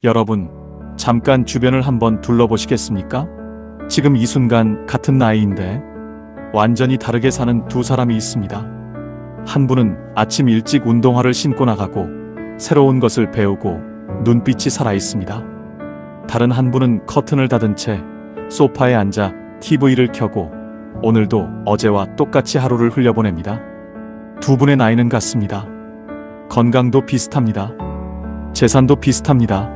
여러분, 잠깐 주변을 한번 둘러보시겠습니까? 지금 이 순간 같은 나이인데 완전히 다르게 사는 두 사람이 있습니다. 한 분은 아침 일찍 운동화를 신고 나가고 새로운 것을 배우고 눈빛이 살아 있습니다. 다른 한 분은 커튼을 닫은 채 소파에 앉아 TV를 켜고 오늘도 어제와 똑같이 하루를 흘려보냅니다. 두 분의 나이는 같습니다. 건강도 비슷합니다. 재산도 비슷합니다.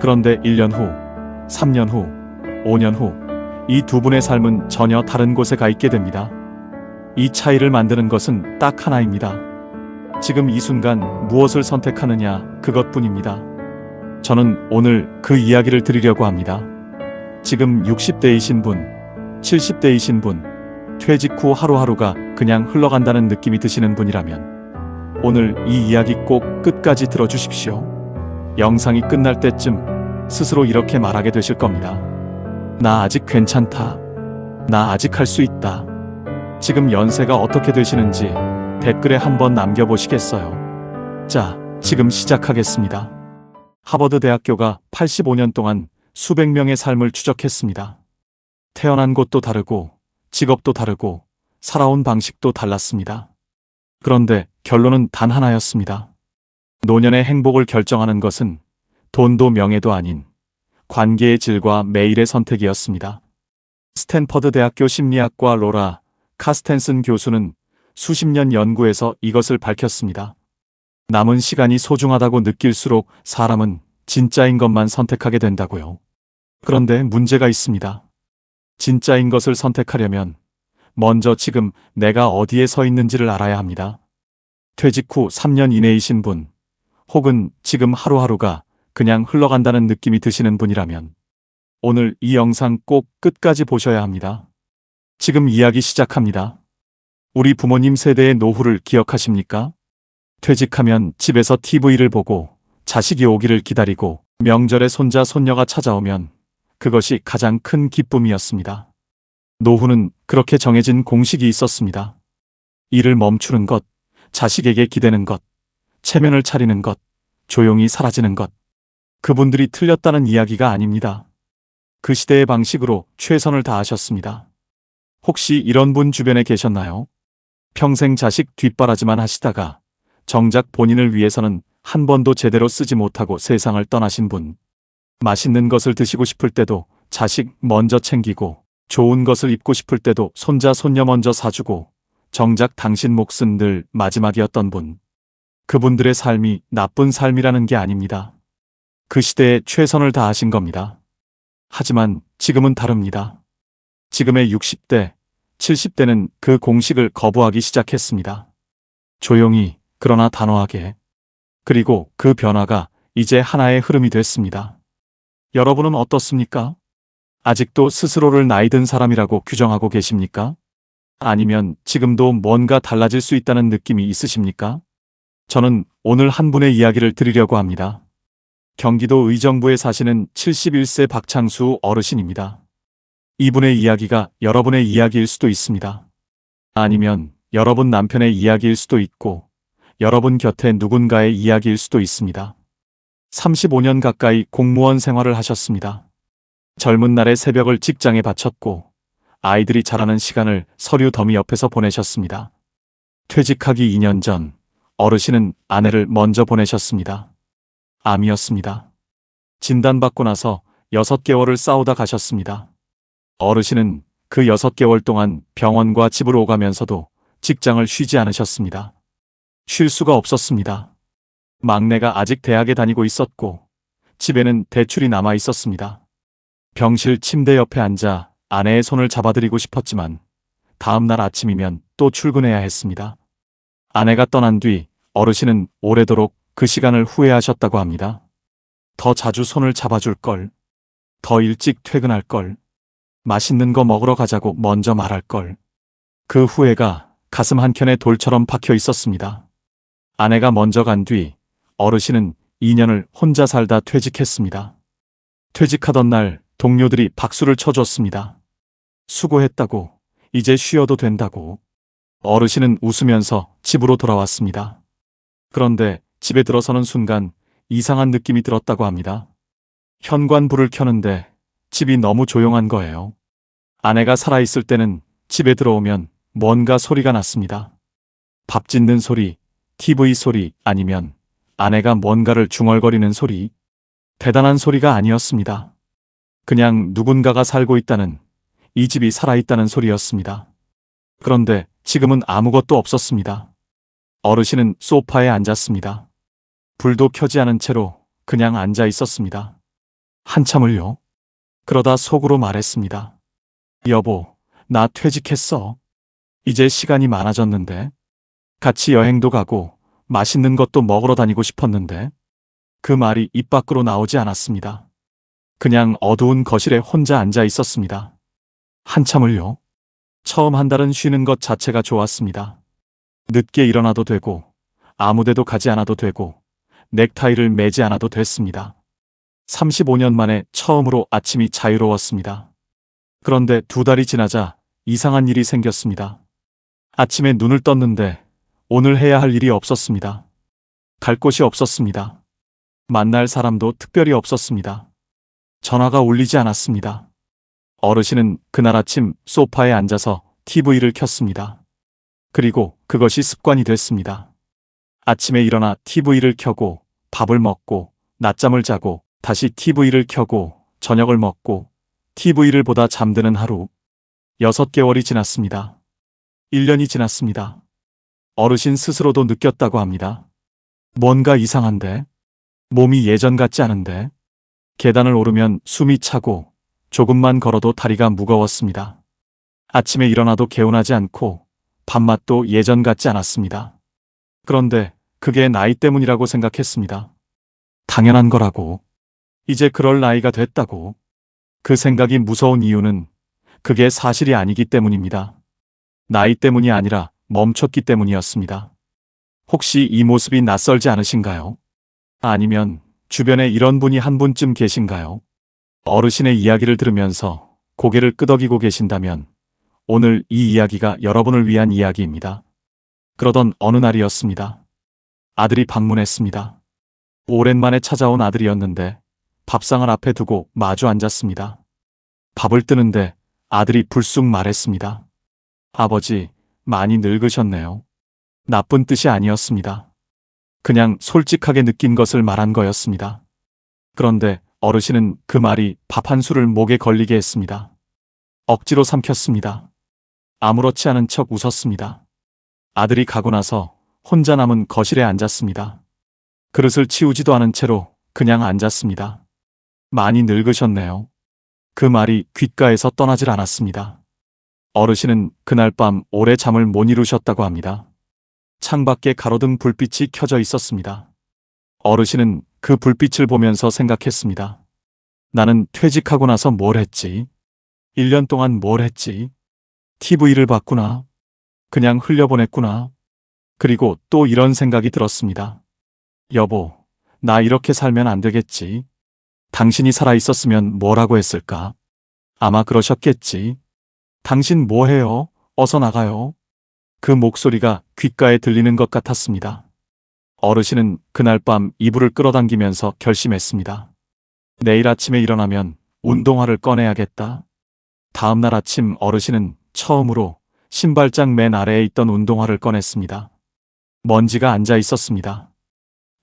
그런데 1년 후, 3년 후, 5년 후, 이 두 분의 삶은 전혀 다른 곳에 가 있게 됩니다. 이 차이를 만드는 것은 딱 하나입니다. 지금 이 순간 무엇을 선택하느냐, 그것뿐입니다. 저는 오늘 그 이야기를 드리려고 합니다. 지금 60대이신 분, 70대이신 분, 퇴직 후 하루하루가 그냥 흘러간다는 느낌이 드시는 분이라면 오늘 이 이야기 꼭 끝까지 들어주십시오. 영상이 끝날 때쯤 스스로 이렇게 말하게 되실 겁니다. 나 아직 괜찮다. 나 아직 할 수 있다. 지금 연세가 어떻게 되시는지 댓글에 한번 남겨보시겠어요? 자, 지금 시작하겠습니다. 하버드 대학교가 85년 동안 수백 명의 삶을 추적했습니다. 태어난 곳도 다르고 직업도 다르고 살아온 방식도 달랐습니다. 그런데 결론은 단 하나였습니다. 노년의 행복을 결정하는 것은 돈도 명예도 아닌 관계의 질과 매일의 선택이었습니다. 스탠퍼드 대학교 심리학과 로라 카스텐슨 교수는 수십 년 연구에서 이것을 밝혔습니다. 남은 시간이 소중하다고 느낄수록 사람은 진짜인 것만 선택하게 된다고요. 그런데 문제가 있습니다. 진짜인 것을 선택하려면 먼저 지금 내가 어디에 서 있는지를 알아야 합니다. 퇴직 후 3년 이내이신 분, 혹은 지금 하루하루가 그냥 흘러간다는 느낌이 드시는 분이라면 오늘 이 영상 꼭 끝까지 보셔야 합니다. 지금 이야기 시작합니다. 우리 부모님 세대의 노후를 기억하십니까? 퇴직하면 집에서 TV를 보고 자식이 오기를 기다리고 명절에 손자 손녀가 찾아오면 그것이 가장 큰 기쁨이었습니다. 노후는 그렇게 정해진 공식이 있었습니다. 일을 멈추는 것, 자식에게 기대는 것, 체면을 차리는 것, 조용히 사라지는 것. 그분들이 틀렸다는 이야기가 아닙니다. 그 시대의 방식으로 최선을 다하셨습니다. 혹시 이런 분 주변에 계셨나요? 평생 자식 뒷바라지만 하시다가 정작 본인을 위해서는 한 번도 제대로 쓰지 못하고 세상을 떠나신 분. 맛있는 것을 드시고 싶을 때도 자식 먼저 챙기고 좋은 것을 입고 싶을 때도 손자 손녀 먼저 사주고 정작 당신 몫은 늘 마지막이었던 분. 그분들의 삶이 나쁜 삶이라는 게 아닙니다. 그 시대에 최선을 다하신 겁니다. 하지만 지금은 다릅니다. 지금의 60대, 70대는 그 공식을 거부하기 시작했습니다. 조용히, 그러나 단호하게. 그리고 그 변화가 이제 하나의 흐름이 됐습니다. 여러분은 어떻습니까? 아직도 스스로를 나이든 사람이라고 규정하고 계십니까? 아니면 지금도 뭔가 달라질 수 있다는 느낌이 있으십니까? 저는 오늘 한 분의 이야기를 드리려고 합니다. 경기도 의정부에 사시는 71세 박창수 어르신입니다. 이분의 이야기가 여러분의 이야기일 수도 있습니다. 아니면 여러분 남편의 이야기일 수도 있고 여러분 곁에 누군가의 이야기일 수도 있습니다. 35년 가까이 공무원 생활을 하셨습니다. 젊은 날의 새벽을 직장에 바쳤고 아이들이 자라는 시간을 서류 더미 옆에서 보내셨습니다. 퇴직하기 2년 전 어르신은 아내를 먼저 보내셨습니다. 암이었습니다. 진단받고 나서 6개월을 싸우다 가셨습니다. 어르신은 그 6개월 동안 병원과 집을 오가면서도 직장을 쉬지 않으셨습니다. 쉴 수가 없었습니다. 막내가 아직 대학에 다니고 있었고 집에는 대출이 남아 있었습니다. 병실 침대 옆에 앉아 아내의 손을 잡아드리고 싶었지만 다음 날 아침이면 또 출근해야 했습니다. 아내가 떠난 뒤 어르신은 오래도록 그 시간을 후회하셨다고 합니다. 더 자주 손을 잡아줄 걸, 더 일찍 퇴근할 걸, 맛있는 거 먹으러 가자고 먼저 말할 걸. 그 후회가 가슴 한켠에 돌처럼 박혀 있었습니다. 아내가 먼저 간 뒤 어르신은 2년을 혼자 살다 퇴직했습니다. 퇴직하던 날 동료들이 박수를 쳐줬습니다. 수고했다고, 이제 쉬어도 된다고. 어르신은 웃으면서 집으로 돌아왔습니다. 그런데 집에 들어서는 순간 이상한 느낌이 들었다고 합니다. 현관불을 켜는데 집이 너무 조용한 거예요. 아내가 살아있을 때는 집에 들어오면 뭔가 소리가 났습니다. 밥 짓는 소리, TV 소리, 아니면 아내가 뭔가를 중얼거리는 소리. 대단한 소리가 아니었습니다. 그냥 누군가가 살고 있다는, 이 집이 살아있다는 소리였습니다. 그런데 지금은 아무것도 없었습니다. 어르신은 소파에 앉았습니다. 불도 켜지 않은 채로 그냥 앉아 있었습니다. 한참을요. 그러다 속으로 말했습니다. 여보, 나 퇴직했어. 이제 시간이 많아졌는데. 같이 여행도 가고 맛있는 것도 먹으러 다니고 싶었는데. 그 말이 입 밖으로 나오지 않았습니다. 그냥 어두운 거실에 혼자 앉아 있었습니다. 한참을요. 처음 한 달은 쉬는 것 자체가 좋았습니다. 늦게 일어나도 되고, 아무데도 가지 않아도 되고, 넥타이를 매지 않아도 됐습니다. 35년 만에 처음으로 아침이 자유로웠습니다. 그런데 2달이 지나자 이상한 일이 생겼습니다. 아침에 눈을 떴는데 오늘 해야 할 일이 없었습니다. 갈 곳이 없었습니다. 만날 사람도 특별히 없었습니다. 전화가 울리지 않았습니다. 어르신은 그날 아침 소파에 앉아서 TV를 켰습니다. 그리고 그것이 습관이 됐습니다. 아침에 일어나 TV를 켜고 밥을 먹고 낮잠을 자고 다시 TV를 켜고 저녁을 먹고 TV를 보다 잠드는 하루. 6개월이 지났습니다. 1년이 지났습니다. 어르신 스스로도 느꼈다고 합니다. 뭔가 이상한데? 몸이 예전 같지 않은데? 계단을 오르면 숨이 차고 조금만 걸어도 다리가 무거웠습니다. 아침에 일어나도 개운하지 않고 밥맛도 예전 같지 않았습니다. 그런데 그게 나이 때문이라고 생각했습니다. 당연한 거라고. 이제 그럴 나이가 됐다고. 그 생각이 무서운 이유는 그게 사실이 아니기 때문입니다. 나이 때문이 아니라 멈췄기 때문이었습니다. 혹시 이 모습이 낯설지 않으신가요? 아니면 주변에 이런 분이 한 분쯤 계신가요? 어르신의 이야기를 들으면서 고개를 끄덕이고 계신다면 오늘 이 이야기가 여러분을 위한 이야기입니다. 그러던 어느 날이었습니다. 아들이 방문했습니다. 오랜만에 찾아온 아들이었는데 밥상을 앞에 두고 마주 앉았습니다. 밥을 뜨는데 아들이 불쑥 말했습니다. 아버지, 많이 늙으셨네요. 나쁜 뜻이 아니었습니다. 그냥 솔직하게 느낀 것을 말한 거였습니다. 그런데 어르신은 그 말이 밥 한 술을 목에 걸리게 했습니다. 억지로 삼켰습니다. 아무렇지 않은 척 웃었습니다. 아들이 가고 나서 혼자 남은 거실에 앉았습니다. 그릇을 치우지도 않은 채로 그냥 앉았습니다. 많이 늙으셨네요. 그 말이 귓가에서 떠나질 않았습니다. 어르신은 그날 밤 오래 잠을 못 이루셨다고 합니다. 창밖에 가로등 불빛이 켜져 있었습니다. 어르신은 그 불빛을 보면서 생각했습니다. 나는 퇴직하고 나서 뭘 했지? 1년 동안 뭘 했지? TV를 봤구나. 그냥 흘려보냈구나. 그리고 또 이런 생각이 들었습니다. 여보, 나 이렇게 살면 안 되겠지. 당신이 살아있었으면 뭐라고 했을까? 아마 그러셨겠지. 당신 뭐 해요? 어서 나가요. 그 목소리가 귓가에 들리는 것 같았습니다. 어르신은 그날 밤 이불을 끌어당기면서 결심했습니다. 내일 아침에 일어나면 운동화를 꺼내야겠다. 다음 날 아침 어르신은 처음으로 신발장 맨 아래에 있던 운동화를 꺼냈습니다. 먼지가 앉아 있었습니다.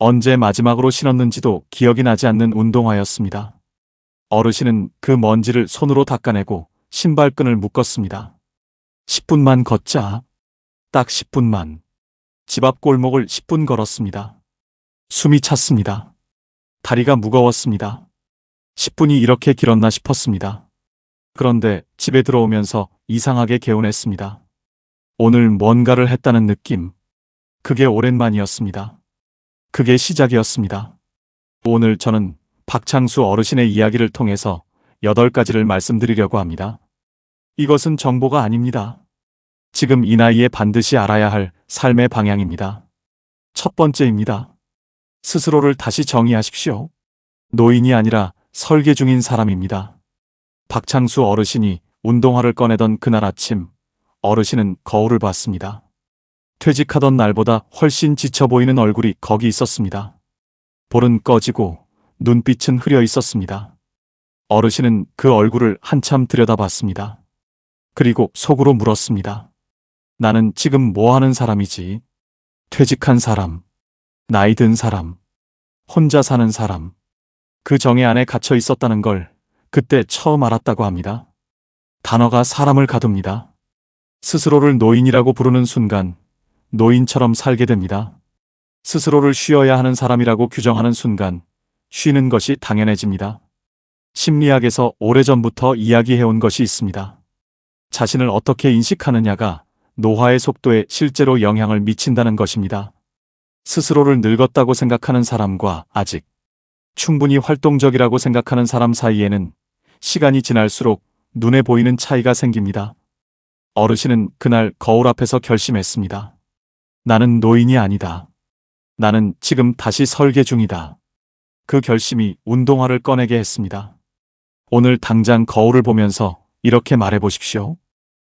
언제 마지막으로 신었는지도 기억이 나지 않는 운동화였습니다. 어르신은 그 먼지를 손으로 닦아내고 신발끈을 묶었습니다. 10분만 걷자. 딱 10분만. 집 앞 골목을 10분 걸었습니다. 숨이 찼습니다. 다리가 무거웠습니다. 10분이 이렇게 길었나 싶었습니다. 그런데 집에 들어오면서 이상하게 개운했습니다. 오늘 뭔가를 했다는 느낌. 그게 오랜만이었습니다. 그게 시작이었습니다. 오늘 저는 박창수 어르신의 이야기를 통해서 8가지를 말씀드리려고 합니다. 이것은 정보가 아닙니다. 지금 이 나이에 반드시 알아야 할 삶의 방향입니다. 첫 번째입니다. 스스로를 다시 정의하십시오. 노인이 아니라 설계 중인 사람입니다. 박창수 어르신이 운동화를 꺼내던 그날 아침, 어르신은 거울을 봤습니다. 퇴직하던 날보다 훨씬 지쳐 보이는 얼굴이 거기 있었습니다. 볼은 꺼지고 눈빛은 흐려 있었습니다. 어르신은 그 얼굴을 한참 들여다봤습니다. 그리고 속으로 물었습니다. 나는 지금 뭐 하는 사람이지? 퇴직한 사람, 나이 든 사람, 혼자 사는 사람. 그 정의 안에 갇혀 있었다는 걸 그때 처음 알았다고 합니다. 단어가 사람을 가둡니다. 스스로를 노인이라고 부르는 순간 노인처럼 살게 됩니다. 스스로를 쉬어야 하는 사람이라고 규정하는 순간 쉬는 것이 당연해집니다. 심리학에서 오래전부터 이야기해온 것이 있습니다. 자신을 어떻게 인식하느냐가 노화의 속도에 실제로 영향을 미친다는 것입니다. 스스로를 늙었다고 생각하는 사람과 아직 충분히 활동적이라고 생각하는 사람 사이에는 시간이 지날수록 눈에 보이는 차이가 생깁니다. 어르신은 그날 거울 앞에서 결심했습니다. 나는 노인이 아니다. 나는 지금 다시 설계 중이다. 그 결심이 운동화를 꺼내게 했습니다. 오늘 당장 거울을 보면서 이렇게 말해보십시오.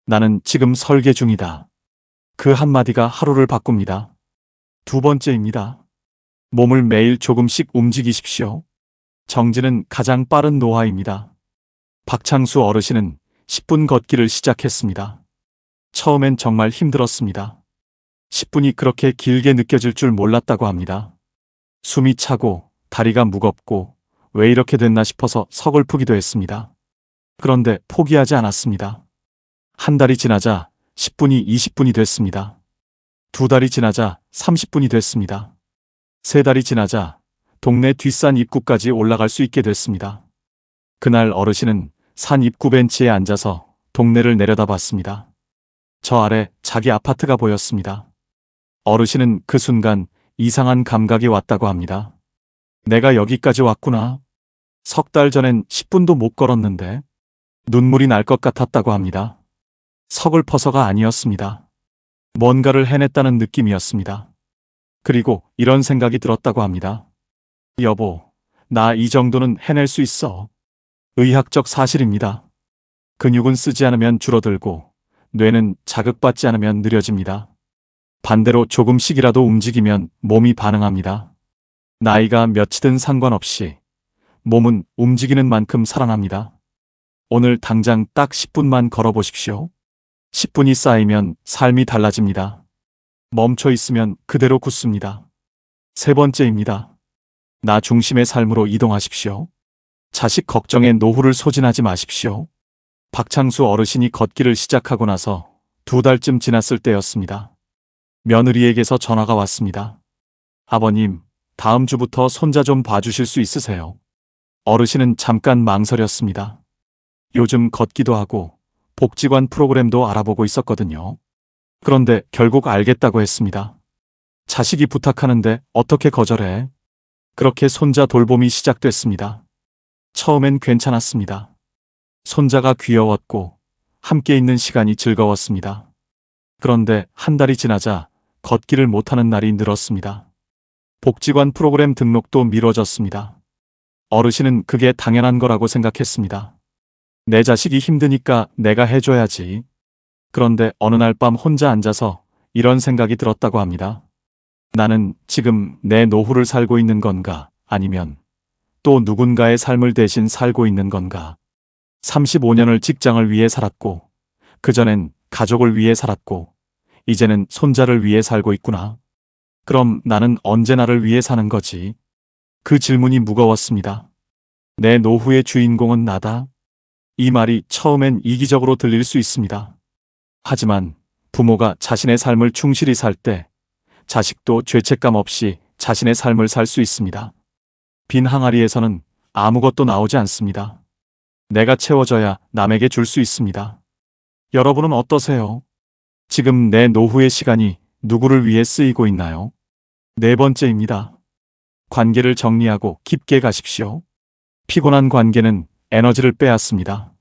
나는 지금 설계 중이다. 그 한마디가 하루를 바꿉니다. 두 번째입니다. 몸을 매일 조금씩 움직이십시오. 정지는 가장 빠른 노화입니다. 박창수 어르신은 10분 걷기를 시작했습니다. 처음엔 정말 힘들었습니다. 10분이 그렇게 길게 느껴질 줄 몰랐다고 합니다. 숨이 차고 다리가 무겁고 왜 이렇게 됐나 싶어서 서글프기도 했습니다. 그런데 포기하지 않았습니다. 한 달이 지나자 10분이 20분이 됐습니다. 두 달이 지나자 30분이 됐습니다. 세 달이 지나자 동네 뒷산 입구까지 올라갈 수 있게 됐습니다. 그날 어르신은 산 입구 벤치에 앉아서 동네를 내려다봤습니다. 저 아래 자기 아파트가 보였습니다. 어르신은 그 순간 이상한 감각이 왔다고 합니다. 내가 여기까지 왔구나. 석 달 전엔 10분도 못 걸었는데 눈물이 날 것 같았다고 합니다. 서글퍼서가 아니었습니다. 뭔가를 해냈다는 느낌이었습니다. 그리고 이런 생각이 들었다고 합니다. 여보, 나 이 정도는 해낼 수 있어. 의학적 사실입니다. 근육은 쓰지 않으면 줄어들고 뇌는 자극받지 않으면 느려집니다. 반대로 조금씩이라도 움직이면 몸이 반응합니다. 나이가 몇이든 상관없이 몸은 움직이는 만큼 살아납니다. 오늘 당장 딱 10분만 걸어보십시오. 10분이 쌓이면 삶이 달라집니다. 멈춰 있으면 그대로 굳습니다. 세 번째입니다. 나 중심의 삶으로 이동하십시오. 자식 걱정에 노후를 소진하지 마십시오. 박창수 어르신이 걷기를 시작하고 나서 두 달쯤 지났을 때였습니다. 며느리에게서 전화가 왔습니다. 아버님, 다음 주부터 손자 좀 봐주실 수 있으세요? 어르신은 잠깐 망설였습니다. 요즘 걷기도 하고 복지관 프로그램도 알아보고 있었거든요. 그런데 결국 알겠다고 했습니다. 자식이 부탁하는데 어떻게 거절해? 그렇게 손자 돌봄이 시작됐습니다. 처음엔 괜찮았습니다. 손자가 귀여웠고 함께 있는 시간이 즐거웠습니다. 그런데 한 달이 지나자 걷기를 못하는 날이 늘었습니다. 복지관 프로그램 등록도 미뤄졌습니다. 어르신은 그게 당연한 거라고 생각했습니다. 내 자식이 힘드니까 내가 해줘야지. 그런데 어느 날 밤 혼자 앉아서 이런 생각이 들었다고 합니다. 나는 지금 내 노후를 살고 있는 건가? 아니면 또 누군가의 삶을 대신 살고 있는 건가? 35년을 직장을 위해 살았고, 그전엔 가족을 위해 살았고, 이제는 손자를 위해 살고 있구나. 그럼 나는 언제 나를 위해 사는 거지? 그 질문이 무거웠습니다. 내 노후의 주인공은 나다. 이 말이 처음엔 이기적으로 들릴 수 있습니다. 하지만 부모가 자신의 삶을 충실히 살 때 자식도 죄책감 없이 자신의 삶을 살 수 있습니다. 빈 항아리에서는 아무것도 나오지 않습니다. 내가 채워져야 남에게 줄 수 있습니다. 여러분은 어떠세요? 지금 내 노후의 시간이 누구를 위해 쓰이고 있나요? 네 번째입니다. 관계를 정리하고 깊게 가십시오. 피곤한 관계는 에너지를 빼앗습니다.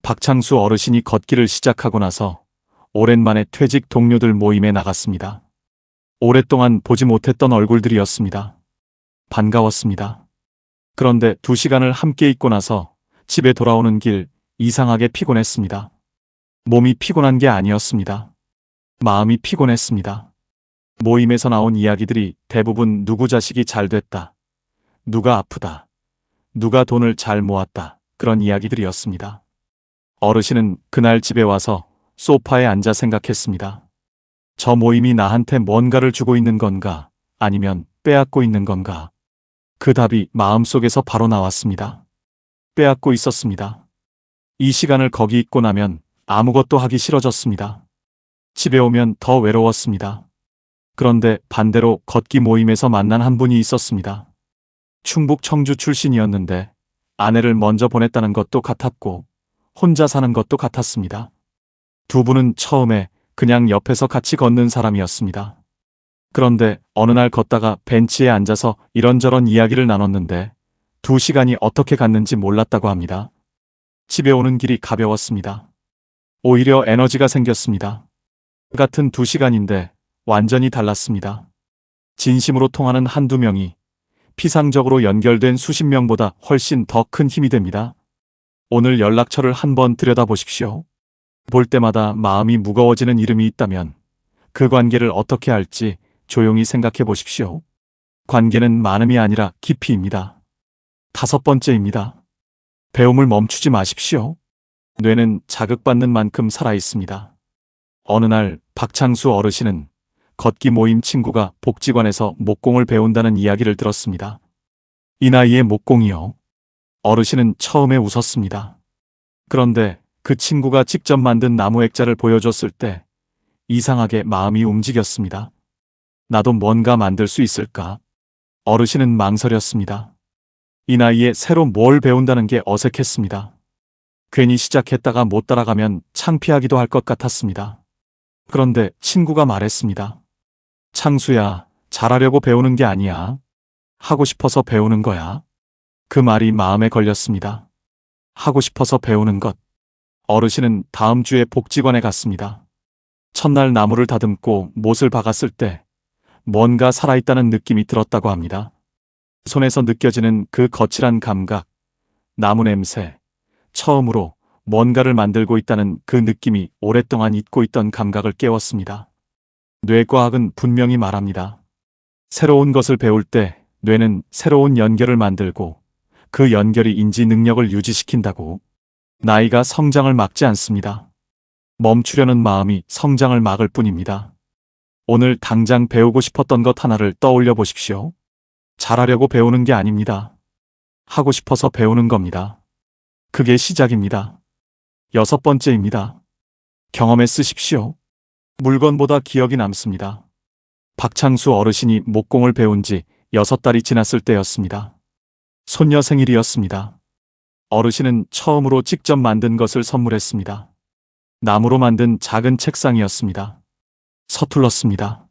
박창수 어르신이 걷기를 시작하고 나서 오랜만에 퇴직 동료들 모임에 나갔습니다. 오랫동안 보지 못했던 얼굴들이었습니다. 반가웠습니다. 그런데 2시간을 함께 있고 나서 집에 돌아오는 길 이상하게 피곤했습니다. 몸이 피곤한 게 아니었습니다. 마음이 피곤했습니다. 모임에서 나온 이야기들이 대부분 누구 자식이 잘 됐다. 누가 아프다. 누가 돈을 잘 모았다. 그런 이야기들이었습니다. 어르신은 그날 집에 와서 소파에 앉아 생각했습니다. 저 모임이 나한테 뭔가를 주고 있는 건가? 아니면 빼앗고 있는 건가? 그 답이 마음속에서 바로 나왔습니다. 빼앗고 있었습니다. 이 시간을 거기 있고 나면 아무것도 하기 싫어졌습니다. 집에 오면 더 외로웠습니다. 그런데 반대로 걷기 모임에서 만난 한 분이 있었습니다. 충북 청주 출신이었는데 아내를 먼저 보냈다는 것도 같았고 혼자 사는 것도 같았습니다. 두 분은 처음에 그냥 옆에서 같이 걷는 사람이었습니다. 그런데 어느 날 걷다가 벤치에 앉아서 이런저런 이야기를 나눴는데 2시간이 어떻게 갔는지 몰랐다고 합니다. 집에 오는 길이 가벼웠습니다. 오히려 에너지가 생겼습니다. 같은 2시간인데 완전히 달랐습니다. 진심으로 통하는 한두 명이 피상적으로 연결된 수십 명보다 훨씬 더 큰 힘이 됩니다. 오늘 연락처를 한번 들여다보십시오. 볼 때마다 마음이 무거워지는 이름이 있다면 그 관계를 어떻게 할지 조용히 생각해 보십시오. 관계는 많음이 아니라 깊이입니다. 5번째입니다. 배움을 멈추지 마십시오. 뇌는 자극받는 만큼 살아있습니다. 어느 날 박창수 어르신은 걷기 모임 친구가 복지관에서 목공을 배운다는 이야기를 들었습니다. 이 나이에 목공이요? 어르신은 처음에 웃었습니다. 그런데 그 친구가 직접 만든 나무 액자를 보여줬을 때 이상하게 마음이 움직였습니다. 나도 뭔가 만들 수 있을까? 어르신은 망설였습니다. 이 나이에 새로 뭘 배운다는 게 어색했습니다. 괜히 시작했다가 못 따라가면 창피하기도 할 것 같았습니다. 그런데 친구가 말했습니다. 창수야, 잘하려고 배우는 게 아니야. 하고 싶어서 배우는 거야. 그 말이 마음에 걸렸습니다. 하고 싶어서 배우는 것. 어르신은 다음 주에 복지관에 갔습니다. 첫날 나무를 다듬고 못을 박았을 때 뭔가 살아있다는 느낌이 들었다고 합니다. 손에서 느껴지는 그 거칠한 감각, 나무 냄새, 처음으로 뭔가를 만들고 있다는 그 느낌이 오랫동안 잊고 있던 감각을 깨웠습니다. 뇌과학은 분명히 말합니다. 새로운 것을 배울 때 뇌는 새로운 연결을 만들고 그 연결이 인지 능력을 유지시킨다고. 나이가 성장을 막지 않습니다. 멈추려는 마음이 성장을 막을 뿐입니다. 오늘 당장 배우고 싶었던 것 하나를 떠올려 보십시오. 잘하려고 배우는 게 아닙니다. 하고 싶어서 배우는 겁니다. 그게 시작입니다. 6번째입니다. 경험에 쓰십시오. 물건보다 기억이 남습니다. 박창수 어르신이 목공을 배운 지 6달이 지났을 때였습니다. 손녀 생일이었습니다. 어르신은 처음으로 직접 만든 것을 선물했습니다. 나무로 만든 작은 책상이었습니다. 서툴렀습니다.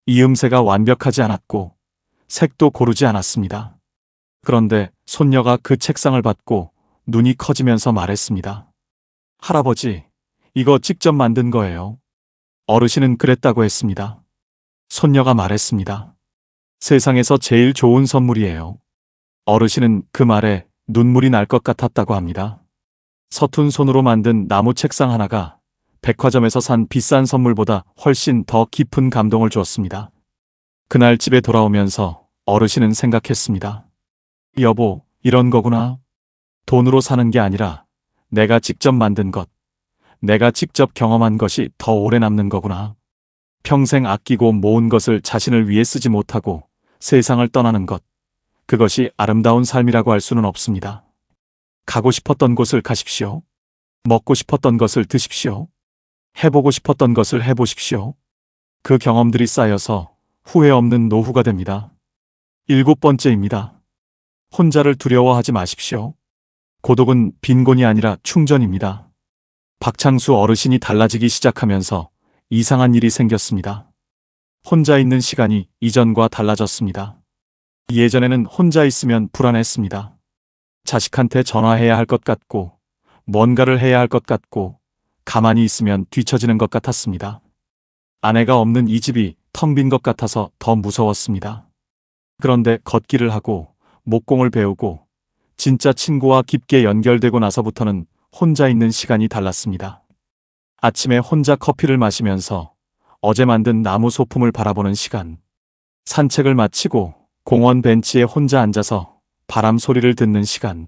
이음새가 완벽하지 않았고 색도 고르지 않았습니다. 그런데 손녀가 그 책상을 받고 눈이 커지면서 말했습니다. 할아버지, 이거 직접 만든 거예요. 어르신은 그랬다고 했습니다. 손녀가 말했습니다. 세상에서 제일 좋은 선물이에요. 어르신은 그 말에 눈물이 날 것 같았다고 합니다. 서툰 손으로 만든 나무 책상 하나가 백화점에서 산 비싼 선물보다 훨씬 더 깊은 감동을 주었습니다. 그날 집에 돌아오면서 어르신은 생각했습니다. 여보, 이런 거구나. 돈으로 사는 게 아니라 내가 직접 만든 것, 내가 직접 경험한 것이 더 오래 남는 거구나. 평생 아끼고 모은 것을 자신을 위해 쓰지 못하고 세상을 떠나는 것, 그것이 아름다운 삶이라고 할 수는 없습니다. 가고 싶었던 곳을 가십시오. 먹고 싶었던 것을 드십시오. 해보고 싶었던 것을 해보십시오. 그 경험들이 쌓여서 후회 없는 노후가 됩니다. 7번째입니다. 혼자를 두려워하지 마십시오. 고독은 빈곤이 아니라 충전입니다. 박창수 어르신이 달라지기 시작하면서 이상한 일이 생겼습니다. 혼자 있는 시간이 이전과 달라졌습니다. 예전에는 혼자 있으면 불안했습니다. 자식한테 전화해야 할 것 같고 뭔가를 해야 할 것 같고 가만히 있으면 뒤처지는 것 같았습니다. 아내가 없는 이 집이 텅 빈 것 같아서 더 무서웠습니다. 그런데 걷기를 하고 목공을 배우고 진짜 친구와 깊게 연결되고 나서부터는 혼자 있는 시간이 달랐습니다. 아침에 혼자 커피를 마시면서 어제 만든 나무 소품을 바라보는 시간, 산책을 마치고 공원 벤치에 혼자 앉아서 바람 소리를 듣는 시간,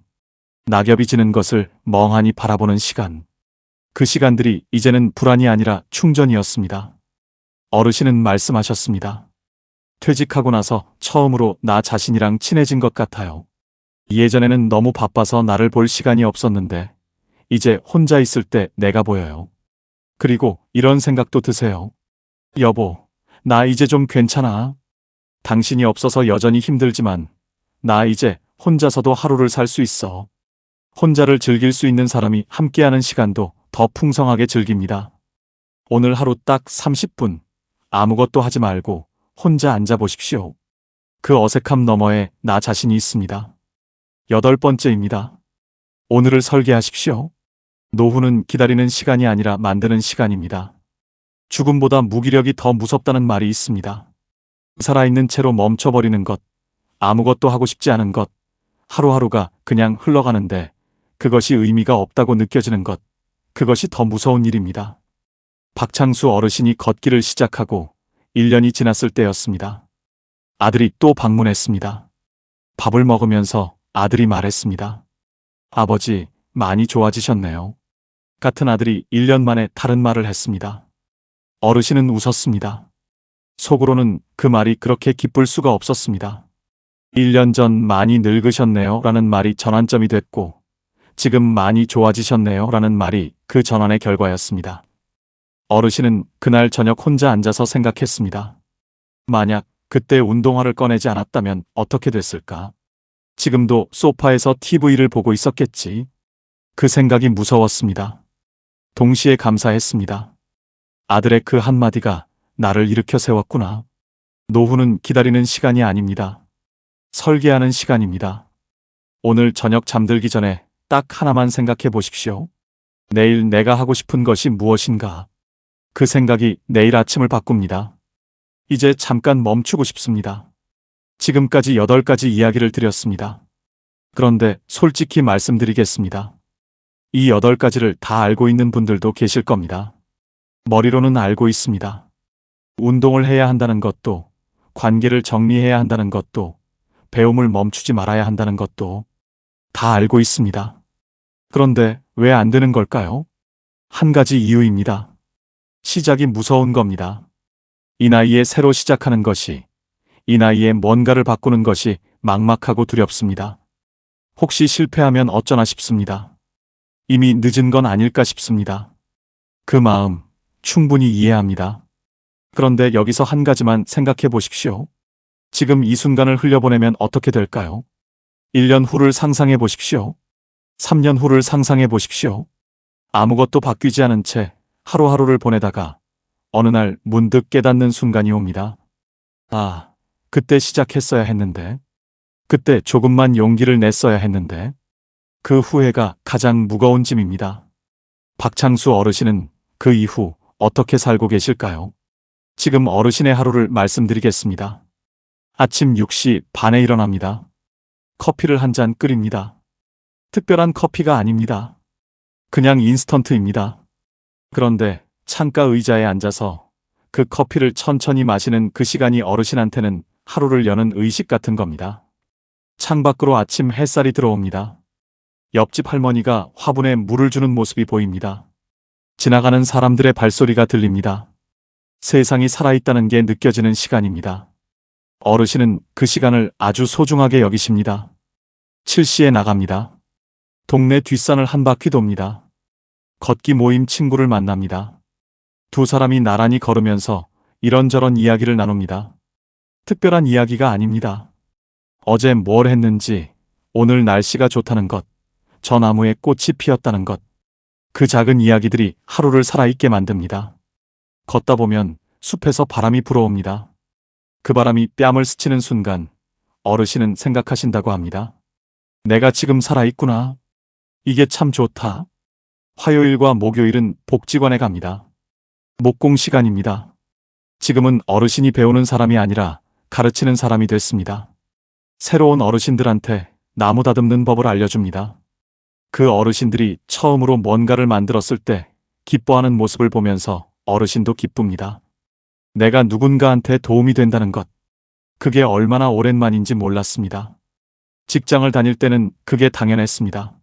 낙엽이 지는 것을 멍하니 바라보는 시간. 그 시간들이 이제는 불안이 아니라 충전이었습니다. 어르신은 말씀하셨습니다. 퇴직하고 나서 처음으로 나 자신이랑 친해진 것 같아요. 예전에는 너무 바빠서 나를 볼 시간이 없었는데 이제 혼자 있을 때 내가 보여요. 그리고 이런 생각도 드세요. 여보, 나 이제 좀 괜찮아. 당신이 없어서 여전히 힘들지만 나 이제 혼자서도 하루를 살 수 있어. 혼자를 즐길 수 있는 사람이 함께하는 시간도 더 풍성하게 즐깁니다. 오늘 하루 딱 30분 아무것도 하지 말고 혼자 앉아 보십시오. 그 어색함 너머에 나 자신이 있습니다. 8번째입니다. 오늘을 설계하십시오. 노후는 기다리는 시간이 아니라 만드는 시간입니다. 죽음보다 무기력이 더 무섭다는 말이 있습니다. 살아있는 채로 멈춰버리는 것, 아무것도 하고 싶지 않은 것, 하루하루가 그냥 흘러가는데 그것이 의미가 없다고 느껴지는 것, 그것이 더 무서운 일입니다. 박창수 어르신이 걷기를 시작하고 1년이 지났을 때였습니다. 아들이 또 방문했습니다. 밥을 먹으면서 아들이 말했습니다. 아버지, 많이 좋아지셨네요. 같은 아들이 1년 만에 다른 말을 했습니다. 어르신은 웃었습니다. 속으로는 그 말이 그렇게 기쁠 수가 없었습니다. 1년 전 많이 늙으셨네요 라는 말이 전환점이 됐고 지금 많이 좋아지셨네요 라는 말이 그 전환의 결과였습니다. 어르신은 그날 저녁 혼자 앉아서 생각했습니다. 만약 그때 운동화를 꺼내지 않았다면 어떻게 됐을까? 지금도 소파에서 TV를 보고 있었겠지. 그 생각이 무서웠습니다. 동시에 감사했습니다. 아들의 그 한마디가 나를 일으켜 세웠구나. 노후는 기다리는 시간이 아닙니다. 설계하는 시간입니다. 오늘 저녁 잠들기 전에 딱 하나만 생각해 보십시오. 내일 내가 하고 싶은 것이 무엇인가? 그 생각이 내일 아침을 바꿉니다. 이제 잠깐 멈추고 싶습니다. 지금까지 8가지 이야기를 드렸습니다. 그런데 솔직히 말씀드리겠습니다. 이 8가지를 다 알고 있는 분들도 계실 겁니다. 머리로는 알고 있습니다. 운동을 해야 한다는 것도, 관계를 정리해야 한다는 것도, 배움을 멈추지 말아야 한다는 것도 다 알고 있습니다. 그런데 왜 안 되는 걸까요? 한 가지 이유입니다. 시작이 무서운 겁니다. 이 나이에 새로 시작하는 것이, 이 나이에 뭔가를 바꾸는 것이 막막하고 두렵습니다. 혹시 실패하면 어쩌나 싶습니다. 이미 늦은 건 아닐까 싶습니다. 그 마음 충분히 이해합니다. 그런데 여기서 한 가지만 생각해 보십시오. 지금 이 순간을 흘려보내면 어떻게 될까요? 1년 후를 상상해 보십시오. 3년 후를 상상해 보십시오. 아무것도 바뀌지 않은 채 하루하루를 보내다가 어느 날 문득 깨닫는 순간이 옵니다. 아, 그때 시작했어야 했는데. 그때 조금만 용기를 냈어야 했는데. 그 후회가 가장 무거운 짐입니다. 박창수 어르신은 그 이후 어떻게 살고 계실까요? 지금 어르신의 하루를 말씀드리겠습니다. 아침 6시 반에 일어납니다. 커피를 한 잔 끓입니다. 특별한 커피가 아닙니다. 그냥 인스턴트입니다. 그런데 창가 의자에 앉아서 그 커피를 천천히 마시는 그 시간이 어르신한테는 하루를 여는 의식 같은 겁니다. 창밖으로 아침 햇살이 들어옵니다. 옆집 할머니가 화분에 물을 주는 모습이 보입니다. 지나가는 사람들의 발소리가 들립니다. 세상이 살아있다는 게 느껴지는 시간입니다. 어르신은 그 시간을 아주 소중하게 여기십니다. 7시에 나갑니다. 동네 뒷산을 한 바퀴 돕니다. 걷기 모임 친구를 만납니다. 두 사람이 나란히 걸으면서 이런저런 이야기를 나눕니다. 특별한 이야기가 아닙니다. 어제 뭘 했는지, 오늘 날씨가 좋다는 것, 저 나무에 꽃이 피었다는 것, 그 작은 이야기들이 하루를 살아있게 만듭니다. 걷다 보면 숲에서 바람이 불어옵니다. 그 바람이 뺨을 스치는 순간 어르신은 생각하신다고 합니다. 내가 지금 살아있구나. 이게 참 좋다. 화요일과 목요일은 복지관에 갑니다. 목공 시간입니다. 지금은 어르신이 배우는 사람이 아니라 가르치는 사람이 됐습니다. 새로운 어르신들한테 나무 다듬는 법을 알려줍니다. 그 어르신들이 처음으로 뭔가를 만들었을 때 기뻐하는 모습을 보면서 어르신도 기쁩니다. 내가 누군가한테 도움이 된다는 것, 그게 얼마나 오랜만인지 몰랐습니다. 직장을 다닐 때는 그게 당연했습니다.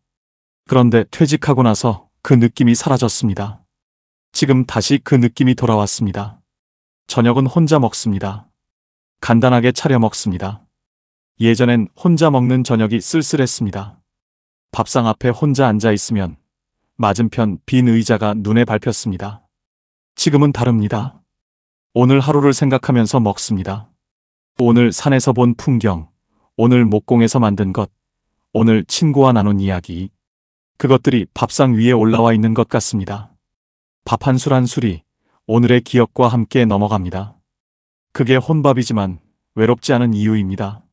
그런데 퇴직하고 나서 그 느낌이 사라졌습니다. 지금 다시 그 느낌이 돌아왔습니다. 저녁은 혼자 먹습니다. 간단하게 차려 먹습니다. 예전엔 혼자 먹는 저녁이 쓸쓸했습니다. 밥상 앞에 혼자 앉아 있으면 맞은편 빈 의자가 눈에 밟혔습니다. 지금은 다릅니다. 오늘 하루를 생각하면서 먹습니다. 오늘 산에서 본 풍경, 오늘 목공에서 만든 것, 오늘 친구와 나눈 이야기, 그것들이 밥상 위에 올라와 있는 것 같습니다. 밥 한 술 한 술이 오늘의 기억과 함께 넘어갑니다. 그게 혼밥이지만 외롭지 않은 이유입니다.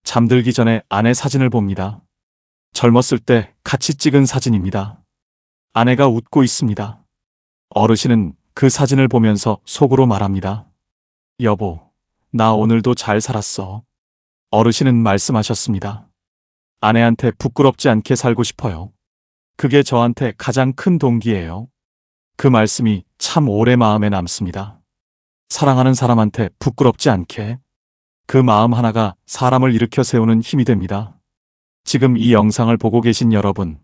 잠들기 전에 아내 사진을 봅니다. 젊었을 때 같이 찍은 사진입니다. 아내가 웃고 있습니다. 어르신은 그 사진을 보면서 속으로 말합니다. 여보, 나 오늘도 잘 살았어. 어르신은 말씀하셨습니다. 아내한테 부끄럽지 않게 살고 싶어요. 그게 저한테 가장 큰 동기예요. 그 말씀이 참 오래 마음에 남습니다. 사랑하는 사람한테 부끄럽지 않게. 그 마음 하나가 사람을 일으켜 세우는 힘이 됩니다. 지금 이 영상을 보고 계신 여러분,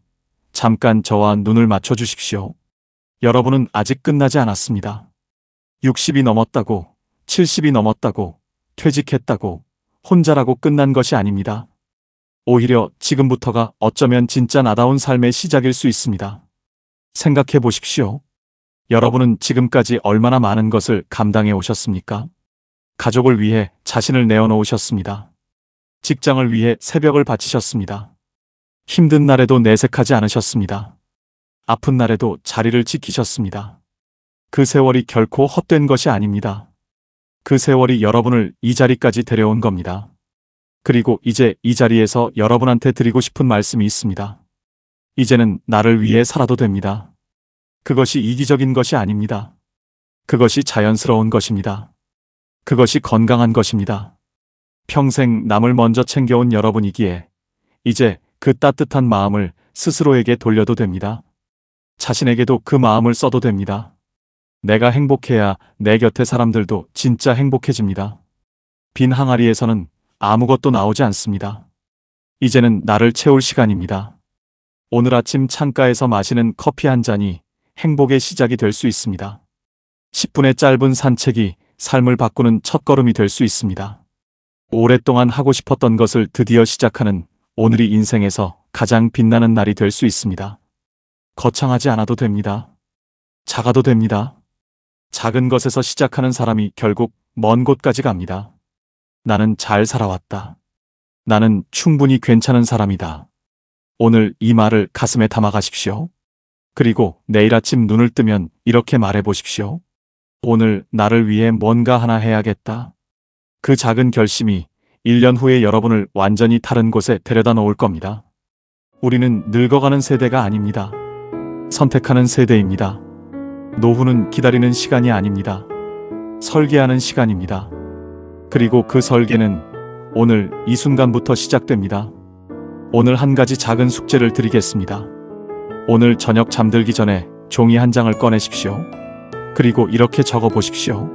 잠깐 저와 눈을 맞춰 주십시오. 여러분은 아직 끝나지 않았습니다. 60이 넘었다고, 70이 넘었다고, 퇴직했다고, 혼자라고 끝난 것이 아닙니다. 오히려 지금부터가 어쩌면 진짜 나다운 삶의 시작일 수 있습니다. 생각해 보십시오. 여러분은 지금까지 얼마나 많은 것을 감당해 오셨습니까? 가족을 위해 자신을 내어놓으셨습니다. 직장을 위해 새벽을 바치셨습니다. 힘든 날에도 내색하지 않으셨습니다. 아픈 날에도 자리를 지키셨습니다. 그 세월이 결코 헛된 것이 아닙니다. 그 세월이 여러분을 이 자리까지 데려온 겁니다. 그리고 이제 이 자리에서 여러분한테 드리고 싶은 말씀이 있습니다. 이제는 나를 위해 살아도 됩니다. 그것이 이기적인 것이 아닙니다. 그것이 자연스러운 것입니다. 그것이 건강한 것입니다. 평생 남을 먼저 챙겨온 여러분이기에 이제 그 따뜻한 마음을 스스로에게 돌려도 됩니다. 자신에게도 그 마음을 써도 됩니다. 내가 행복해야 내 곁의 사람들도 진짜 행복해집니다. 빈 항아리에서는 아무것도 나오지 않습니다. 이제는 나를 채울 시간입니다. 오늘 아침 창가에서 마시는 커피 한 잔이 행복의 시작이 될 수 있습니다. 10분의 짧은 산책이 삶을 바꾸는 첫걸음이 될 수 있습니다. 오랫동안 하고 싶었던 것을 드디어 시작하는 오늘이 인생에서 가장 빛나는 날이 될 수 있습니다. 거창하지 않아도 됩니다. 작아도 됩니다. 작은 것에서 시작하는 사람이 결국 먼 곳까지 갑니다. 나는 잘 살아왔다. 나는 충분히 괜찮은 사람이다. 오늘 이 말을 가슴에 담아 가십시오. 그리고 내일 아침 눈을 뜨면 이렇게 말해 보십시오. 오늘 나를 위해 뭔가 하나 해야겠다. 그 작은 결심이 1년 후에 여러분을 완전히 다른 곳에 데려다 놓을 겁니다. 우리는 늙어가는 세대가 아닙니다. 선택하는 세대입니다. 노후는 기다리는 시간이 아닙니다. 설계하는 시간입니다. 그리고 그 설계는 오늘 이 순간부터 시작됩니다. 오늘 한 가지 작은 숙제를 드리겠습니다. 오늘 저녁 잠들기 전에 종이 한 장을 꺼내십시오. 그리고 이렇게 적어 보십시오.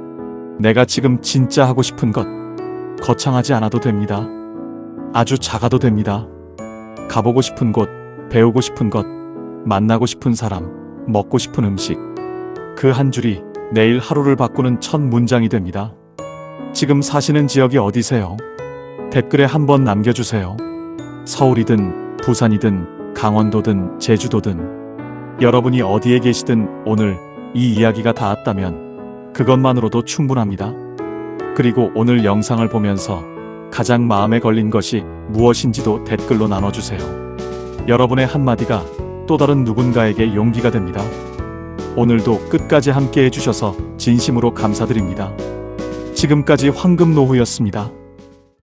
내가 지금 진짜 하고 싶은 것. 거창하지 않아도 됩니다. 아주 작아도 됩니다. 가보고 싶은 곳, 배우고 싶은 것, 만나고 싶은 사람, 먹고 싶은 음식. 그 한 줄이 내일 하루를 바꾸는 첫 문장이 됩니다. 지금 사시는 지역이 어디세요? 댓글에 한번 남겨주세요. 서울이든 부산이든 강원도든 제주도든 여러분이 어디에 계시든 오늘 이 이야기가 닿았다면 그것만으로도 충분합니다. 그리고 오늘 영상을 보면서 가장 마음에 걸린 것이 무엇인지도 댓글로 나눠주세요. 여러분의 한마디가 또 다른 누군가에게 용기가 됩니다. 오늘도 끝까지 함께 해주셔서 진심으로 감사드립니다. 지금까지 황금노후였습니다.